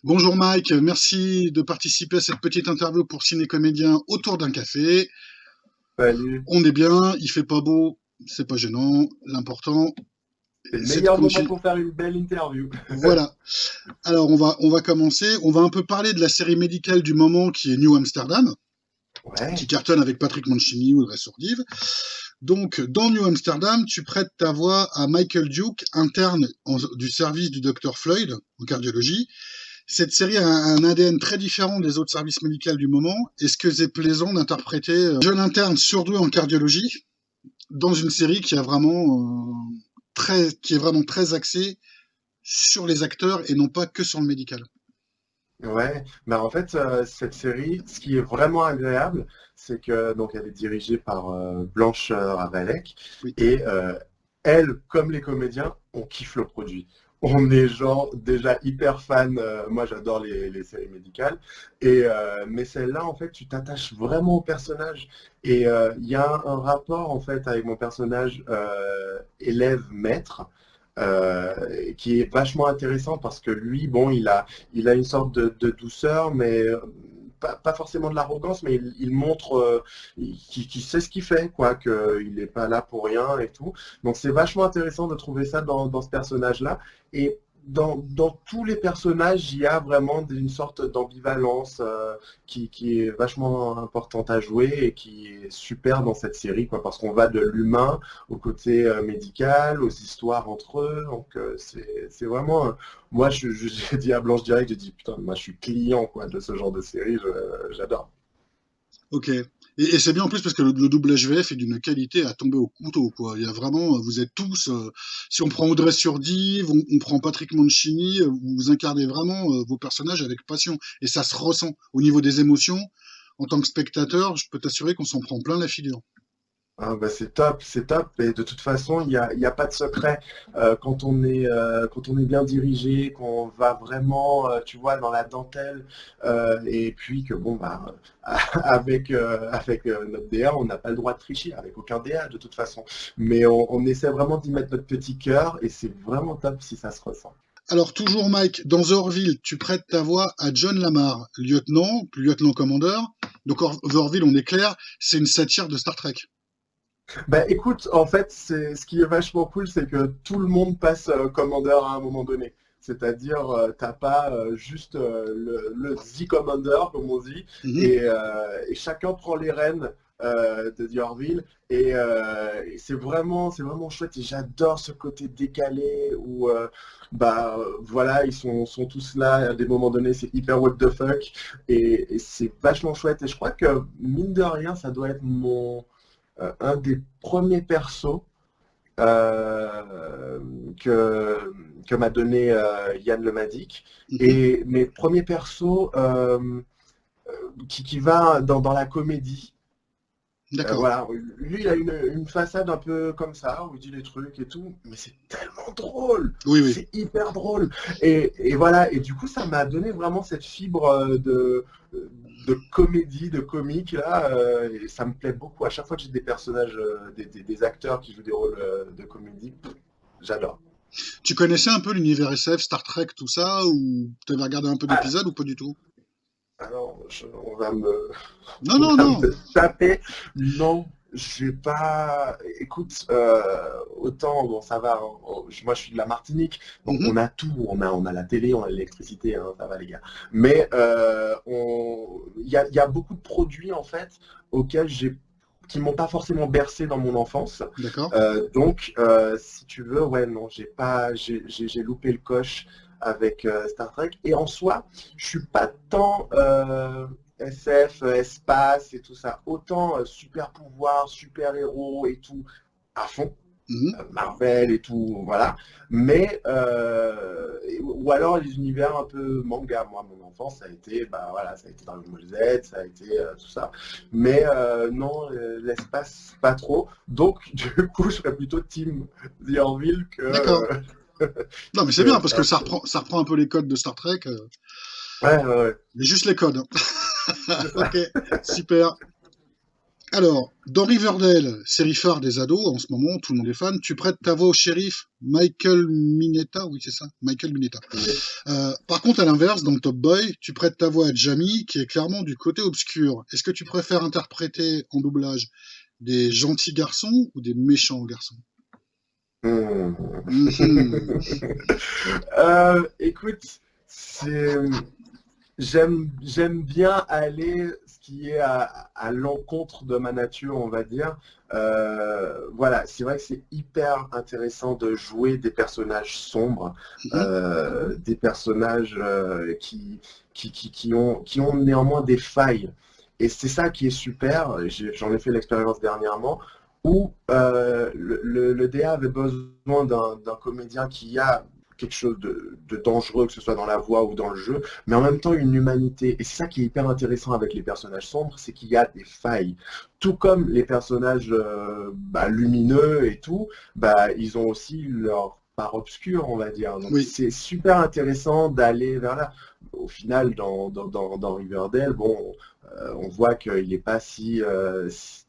Bonjour Mike, merci de participer à cette petite interview pour Ciné Comédien autour d'un café. Salut. On est bien, il fait pas beau, c'est pas gênant. L'important, C'est le c'est de meilleur moment continuer. pour faire une belle interview. Voilà. Alors on va commencer. On va un peu parler de la série médicale du moment qui est New Amsterdam, qui Ouais. cartonne avec Patrick Mancini ou Audrey Sourdive. Donc dans New Amsterdam, tu prêtes ta voix à Michael Duke, interne du service du docteur Floyd en cardiologie. Cette série a un ADN très différent des autres services médicaux du moment. Est-ce que c'est plaisant d'interpréter un jeune interne surdoué en cardiologie dans une série qui est vraiment très axée sur les acteurs et non pas que sur le médical? Ouais, bah en fait, cette série, ce qui est vraiment agréable, c'est que donc elle est dirigée par Blanche Ravalek Oui. et elle, comme les comédiens, on kiffe le produit. On est genre déjà hyper fan. Moi, j'adore les séries médicales mais celle-là, en fait, tu t'attaches vraiment au personnage et il y a un rapport en fait avec mon personnage élève-maître. Qui est vachement intéressant parce que lui, bon, il a une sorte de douceur, mais pas forcément de l'arrogance, mais il montre qu'il sait ce qu'il fait, quoi, qu'il n'est pas là pour rien et tout. Donc c'est vachement intéressant de trouver ça dans ce personnage-là. Et dans tous les personnages, il y a vraiment une sorte d'ambivalence qui est vachement importante à jouer et qui est super dans cette série, quoi, parce qu'on va de l'humain au côté médical, aux histoires entre eux. Donc c'est vraiment. Moi, j'ai dit à Blanche direct, j'ai dit putain, moi je suis client quoi, de ce genre de série, j'adore. Ok. Et c'est bien en plus parce que le doublage VF est d'une qualité à tomber au couteau, quoi. Il y a vraiment, vous êtes tous, si on prend Audrey Surdive, on prend Patrick Mancini, vous incarnez vraiment vos personnages avec passion. Et ça se ressent au niveau des émotions. En tant que spectateur, je peux t'assurer qu'on s'en prend plein la figure. Ah, bah, c'est top, c'est top. Et de toute façon, il y a pas de secret. Quand on est bien dirigé, qu'on va vraiment, tu vois, dans la dentelle, et puis que, bon, bah, avec notre DA, on n'a pas le droit de tricher, avec aucun DA de toute façon. Mais on essaie vraiment d'y mettre notre petit cœur, et c'est vraiment top si ça se ressent. Alors, toujours Mike, dans Orville, tu prêtes ta voix à John Lamar, lieutenant, puis lieutenant-commandeur. Donc, Orville, on est clair, c'est une satire de Star Trek. Bah écoute, en fait, ce qui est vachement cool, c'est que tout le monde passe commandeur à un moment donné. C'est-à-dire, t'as pas juste le The Commander, comme on dit, Mhm. et chacun prend les rênes de The Orville. Et c'est vraiment chouette. Et j'adore ce côté décalé où, bah, voilà, ils sont tous là. À des moments donnés, c'est hyper what the fuck. Et c'est vachement chouette. Et je crois que, mine de rien, ça doit être un des premiers persos euh, que, que m'a donné Yann Le Madic. Mhm. Et mes premiers persos qui va dans la comédie. D'accord. Voilà, lui il a une façade un peu comme ça, où il dit les trucs et tout, mais c'est tellement drôle, Oui, oui. c'est hyper drôle. Et voilà, et du coup ça m'a donné vraiment cette fibre de comédie, de comique là, et ça me plaît beaucoup. À chaque fois que j'ai des personnages, des acteurs qui jouent des rôles de comédie, j'adore. Tu connaissais un peu l'univers SF, Star Trek, tout ça, ou tu avais regardé un peu Ah, d'épisodes ou pas du tout? alors, on va me, Non, on non, va non. me taper. Non, j'ai pas. Écoute, autant, bon, ça va. Moi, je suis de la Martinique, donc Mhm. on a tout. On a la télé, on a l'électricité, hein, ça va, les gars. Mais il y a beaucoup de produits, en fait, auxquels qui m'ont pas forcément bercé dans mon enfance. D'accord. Donc, si tu veux, ouais, non, j'ai pas, j'ai loupé le coche avec Star Trek. Et en soi, je suis pas tant SF, espace et tout ça. Autant super pouvoir, super héros et tout à fond. Mhm. Marvel et tout, voilà. Mais ou alors les univers un peu manga. Moi, mon enfance, ça a été, bah voilà, ça a été Dragon Ball Z, ça a été tout ça. Mais non, l'espace, pas trop. Donc, du coup, je serais plutôt Team The Orville D'accord. Non, mais c'est bien que parce que Star Trek. ça reprend un peu les codes de Star Trek, Ouais, ouais, ouais, mais juste les codes, hein. c'est ça. Ok, super. Alors, dans Riverdale, série phare des ados, en ce moment, tout le monde est fan, tu prêtes ta voix au shérif Michael Mineta, oui c'est ça, Michael Mineta. Oui. Par contre, à l'inverse, dans Top Boy, tu prêtes ta voix à Jamie, qui est clairement du côté obscur. Est-ce que tu préfères interpréter en doublage des gentils garçons ou des méchants garçons? Hmm. Mhm. Écoute, c'est j'aime bien aller ce qui est à l'encontre de ma nature, on va dire. Voilà, c'est vrai que c'est hyper intéressant de jouer des personnages sombres, Mhm. des personnages qui ont néanmoins des failles. Et c'est ça qui est super. J'en ai fait l'expérience dernièrement où le DA avait besoin d'un comédien qui a quelque chose de dangereux, que ce soit dans la voix ou dans le jeu, mais en même temps une humanité. Et c'est ça qui est hyper intéressant avec les personnages sombres, c'est qu'il y a des failles. Tout comme les personnages lumineux et tout, ils ont aussi leur part obscure, on va dire. Donc Oui. c'est super intéressant d'aller vers là. Au final, dans Riverdale, bon, on voit qu'il n'est pas si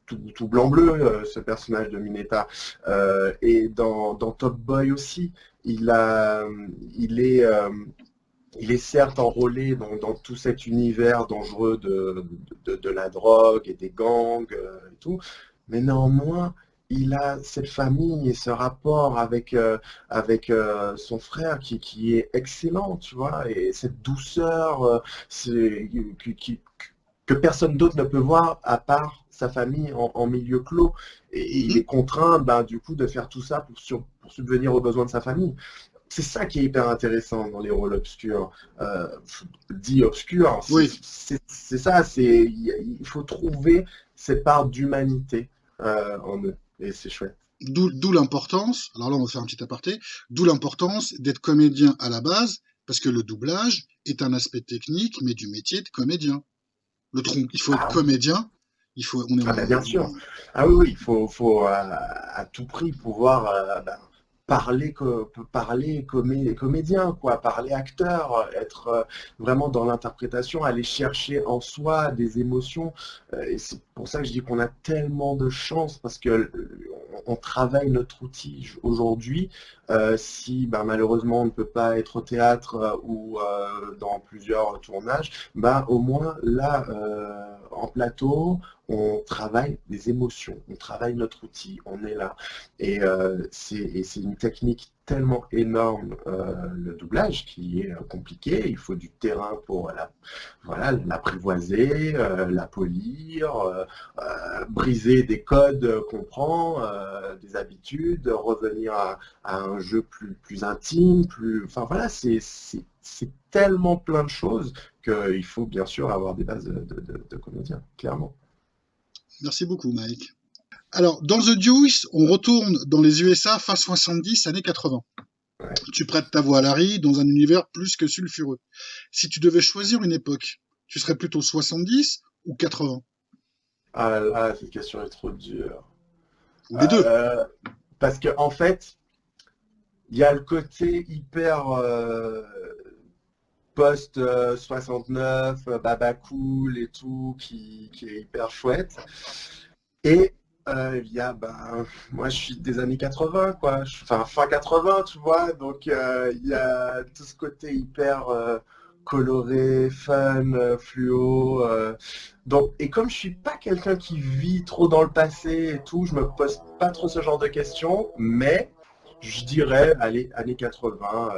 tout blanc-bleu, ce personnage de Mineta. Et dans Top Boy aussi, il a, il est certes enrôlé dans tout cet univers dangereux de la drogue et des gangs et tout, mais néanmoins, il a cette famille et ce rapport avec son frère qui est excellent, tu vois, et cette douceur que personne d'autre ne peut voir à part sa famille en milieu clos. Et il Mhm. est contraint, du coup, de faire tout ça pour subvenir aux besoins de sa famille. C'est ça qui est hyper intéressant dans les rôles obscurs, euh, dits obscurs. Oui. C'est ça, il faut trouver cette part d'humanité en eux. Et c'est chouette. D'où l'importance, alors là on va faire un petit aparté, d'où l'importance d'être comédien à la base, parce que le doublage est un aspect technique, mais du métier de comédien. Il faut être Ah, comédien, on est, ah bien sûr. Ah oui, oui, il faut à tout prix pouvoir parler comédien, quoi, parler acteur, être vraiment dans l'interprétation, aller chercher en soi des émotions. Et c'est pour ça que je dis qu'on a tellement de chance parce que on travaille notre outil aujourd'hui. Si malheureusement on ne peut pas être au théâtre ou dans plusieurs tournages, au moins là en plateau on travaille des émotions, on travaille notre outil, on est là. Et c'est une technique tellement énorme, le doublage, qui est compliqué. Il faut du terrain pour l'apprivoiser, la polir, briser des codes qu'on prend, des habitudes, revenir à un jeu plus intime, enfin voilà, c'est tellement plein de choses qu'il faut bien sûr avoir des bases de comédien, clairement. Merci beaucoup, Mike. Alors, dans The Deuce, on retourne dans les USA fin 70, années 80. Ouais. Tu prêtes ta voix à Larry dans un univers plus que sulfureux. Si tu devais choisir une époque, tu serais plutôt 70 ou 80? Ah là, cette question est trop dure. Ou les deux? Euh, Parce que en fait, il y a le côté hyper post 69, Baba Cool et tout, qui est hyper chouette. Et il y a, moi je suis des années 80, quoi. Enfin, fin 80, tu vois. Donc il y a tout ce côté hyper coloré, fun, fluo. Donc, et comme je suis pas quelqu'un qui vit trop dans le passé et tout, je me pose pas trop ce genre de questions, mais je dirais, allez, années 80,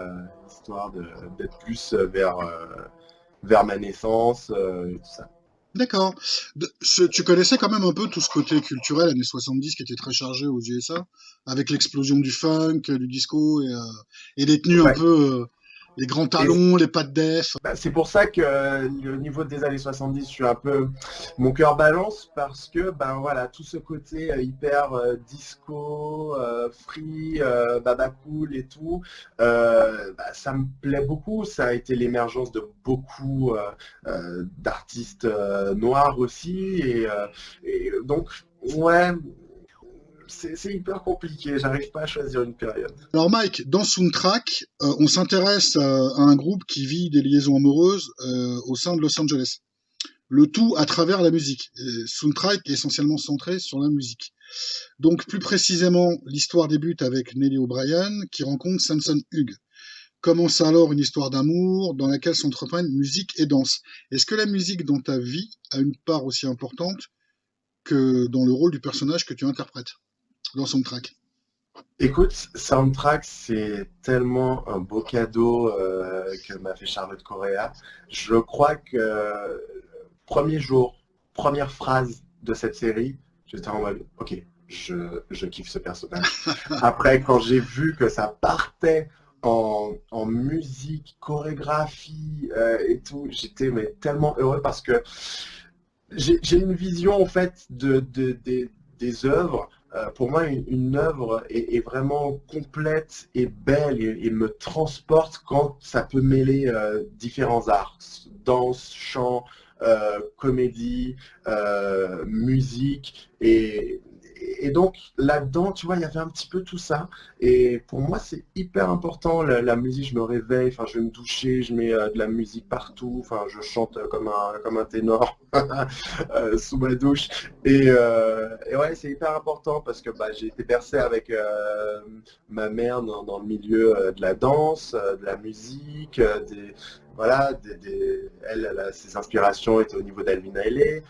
histoire d'être plus vers ma naissance et tout ça. D'accord. Tu connaissais quand même un peu tout ce côté culturel années 70 qui était très chargé aux USA, avec l'explosion du funk, du disco et les tenues un Ouais. peu, les grands Et talons, les pattes def. c'est pour ça que au niveau des années 70, je suis un peu mon cœur balance parce que voilà, tout ce côté hyper disco, free, baba cool et tout, ça me plaît beaucoup. Ça a été l'émergence de beaucoup d'artistes noirs aussi et donc ouais, c'est hyper compliqué. J'arrive pas à choisir une période. Alors Mike, dans Soundtrack, on s'intéresse à un groupe qui vit des liaisons amoureuses au sein de Los Angeles. le tout à travers la musique. Soundtrack est essentiellement centré sur la musique. Donc plus précisément, l'histoire débute avec Nellie O'Brien qui rencontre Samson Hugh. Commence alors une histoire d'amour dans laquelle s'entreprennent musique et danse. Est-ce que la musique dans ta vie a une part aussi importante que dans le rôle du personnage que tu interprètes dans Soundtrack? Écoute, Soundtrack, c'est tellement un beau cadeau que m'a fait Charlotte Correa. Je crois que premier jour, première phrase de cette série, j'étais en mode, ok, je kiffe ce personnage. Après, quand j'ai vu que ça partait en musique, chorégraphie et tout, j'étais mais tellement heureux parce que j'ai une vision en fait des œuvres. Pour moi, une œuvre est vraiment complète et belle et me transporte quand ça peut mêler différents arts, danse, chant, comédie, musique et donc là-dedans, tu vois, il y avait un petit peu tout ça. Et pour moi, c'est hyper important. La musique, je me réveille, enfin, je vais me doucher, je mets de la musique partout, enfin, je chante comme un ténor sous ma douche. Et ouais, c'est hyper important parce que bah, j'ai été bercé avec ma mère dans le milieu de la danse, de la musique, voilà, ses inspirations étaient au niveau d'Alvin Ailey.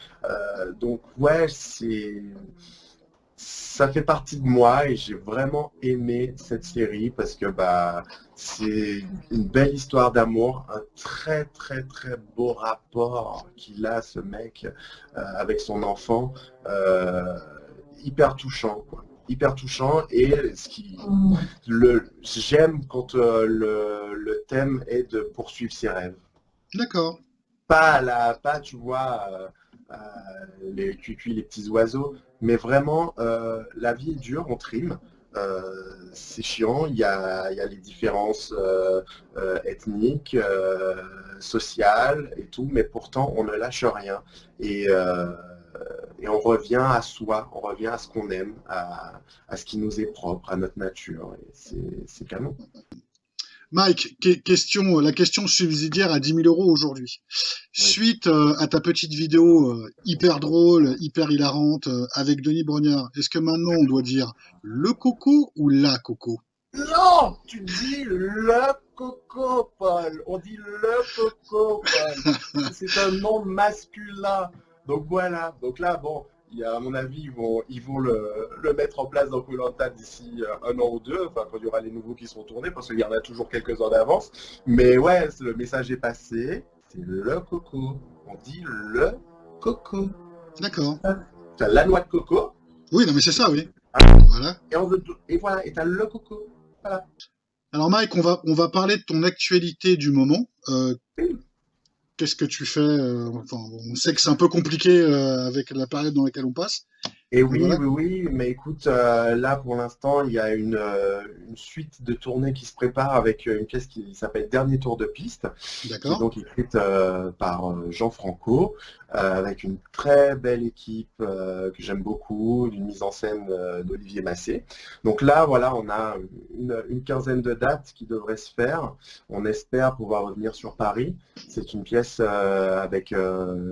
Donc ouais, ça fait partie de moi et j'ai vraiment aimé cette série parce que bah, c'est une belle histoire d'amour, un très très très beau rapport qu'il a ce mec avec son enfant, hyper touchant, quoi. Hyper touchant et j'aime quand le thème est de poursuivre ses rêves. D'accord. Pas tu vois, les cuicuis, les petits oiseaux, mais vraiment, la vie est dure, on trime. C'est chiant, il y a les différences ethniques, sociales et tout, mais pourtant on ne lâche rien. Et, euh, et on revient à soi, on revient à ce qu'on aime, à ce qui nous est propre, à notre nature. Et c'est canon. Mike, la question subsidiaire à 10 000 € aujourd'hui. Oui. Suite à ta petite vidéo hyper drôle, hyper hilarante avec Denis Brognard, est-ce que maintenant on doit dire le coco ou la coco? Non, tu dis le coco, Paul. On dit le coco, Paul. C'est un nom masculin. Donc voilà. Donc là, bon, à mon avis, ils vont le mettre en place dans koh d'ici un an ou deux, enfin quand il y aura les nouveaux qui seront tournés, parce qu'il y en a toujours quelques-uns d'avance. Mais ouais, le message est passé. C'est le coco. On dit le coco. D'accord. Tu as la noix de coco. Oui, non mais c'est ça, oui. Voilà. Et voilà, et tu as le coco. Voilà. Alors Mike, on va parler de ton actualité du moment. Qu'est-ce que tu fais enfin, on sait que c'est un peu compliqué avec la période dans laquelle on passe. Et Mais oui, voilà. oui, oui, mais écoute, là pour l'instant, il y a une suite de tournées qui se prépare avec une pièce qui s'appelle Dernier tour de piste, qui est D'accord. donc écrite par Jean Franco, avec une très belle équipe que j'aime beaucoup, d'une mise en scène d'Olivier Massé. Donc là, voilà, on a une quinzaine de dates qui devraient se faire. On espère pouvoir revenir sur Paris. C'est une pièce avec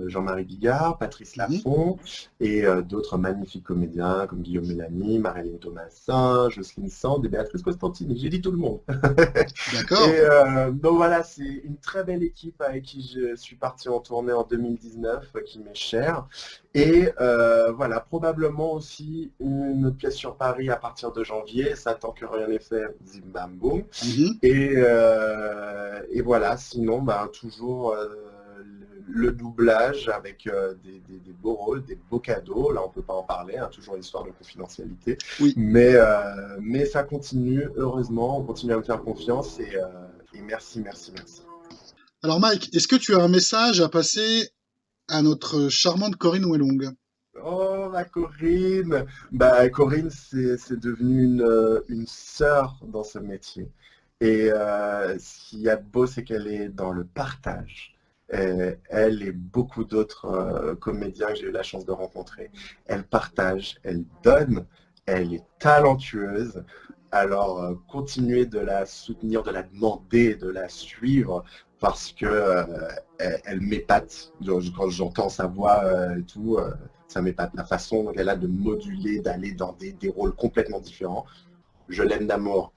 Jean-Marie Bigard, Patrice Mhm. Laffont et d'autres magnifiques comédiens comme Guillaume Mélanie, Marilyn Thomasin, Jocelyne Sand et Béatrice Costantini. J'ai dit tout le monde. D'accord. Et donc voilà, c'est une très belle équipe avec qui je suis parti en tournée en 2019, qui m'est chère. Et voilà, probablement aussi une pièce sur Paris à partir de janvier. Ça, tant que rien n'est fait, zim bam boum. Mhm. Et voilà, sinon, bah, toujours le doublage avec des beaux rôles, des beaux cadeaux. Là, on ne peut pas en parler, hein, toujours une histoire de confidentialité. Oui. Mais ça continue, heureusement, on continue à me faire confiance et merci, merci, merci. Alors Mike, est-ce que tu as un message à passer à notre charmante Corinne Wellong? Oh, ma Corinne! Bah, Corinne, c'est devenu une sœur dans ce métier. Et ce qu'il y a de beau, c'est qu'elle est dans le partage. Elle et beaucoup d'autres comédiens que j'ai eu la chance de rencontrer, elle partage, elle donne, elle est talentueuse. Alors, continuez de la soutenir, de la demander, de la suivre, parce que elle m'épate. Quand j'entends sa voix et tout, ça m'épate. La façon qu'elle a de moduler, d'aller dans des rôles complètement différents. Je l'aime d'amour.